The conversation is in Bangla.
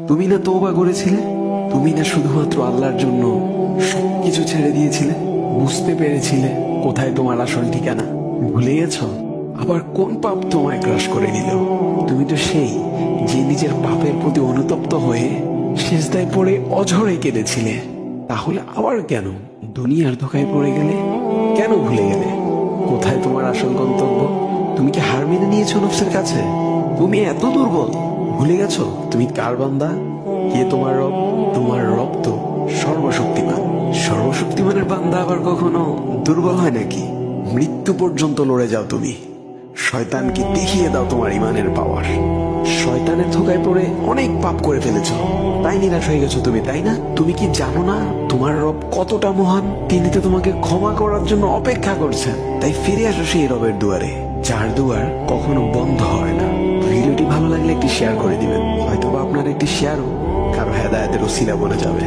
তুমি না তওবা করেছিলে? তুমি না শুধুমাত্র আল্লাহর জন্য সবকিছু ছেড়ে দিয়েছিলে? বুঝতে পেরেছিলে কোথায় তোমার আসল ঠিকানা? ভুলে গেছো? আবার কোন পাপ তোমায় গ্রাস করে নিল? তুমি তো সেই যে নিজের পাপের প্রতি অনুতপ্ত হয়ে সিজদায় পড়ে অঝরে কেঁদেছিলে। তাহলে আবার কেন দুনিয়ার ধোকায় পড়ে গেলে? কেন ভুলে গেলে কোথায় তোমার আসল গন্তব্য? তুমি কি হার মেনে নিয়েছো নফসের কাছে? তুমি এত দুর্বল, ভুলে গেছো তুমি কার বান্দা? কে তোমার রব? তোমার রব তো সর্বশক্তিমান। সর্বশক্তিমানের বান্দা আবার কখনো দুর্বল হয় নাকি? মৃত্যু পর্যন্ত লড়ে যাও তুমি। শয়তানকে দেখিয়ে দাও তোমার ইমানের পাওয়ার। শয়তানের ধোকায় পড়ে অনেক পাপ করে ফেলেছো, তাই নিরাশ হয়ে গেছো তুমি, তাই না? তুমি কি জানো না তোমার রব কতটা মহান? তিনি তো তোমাকে ক্ষমা করার জন্য অপেক্ষা করছেন। তাই ফিরে আসো সেই রবের দুয়ারে, যার দুয়ার কখনো বন্ধ হয় না। ভিডিওটি ভালো লাগলে একটি শেয়ার করে দিবেন, হয়তোবা আপনার একটি শেয়ারও কারো হেদায়েতের ওসিলা বনে যাবে।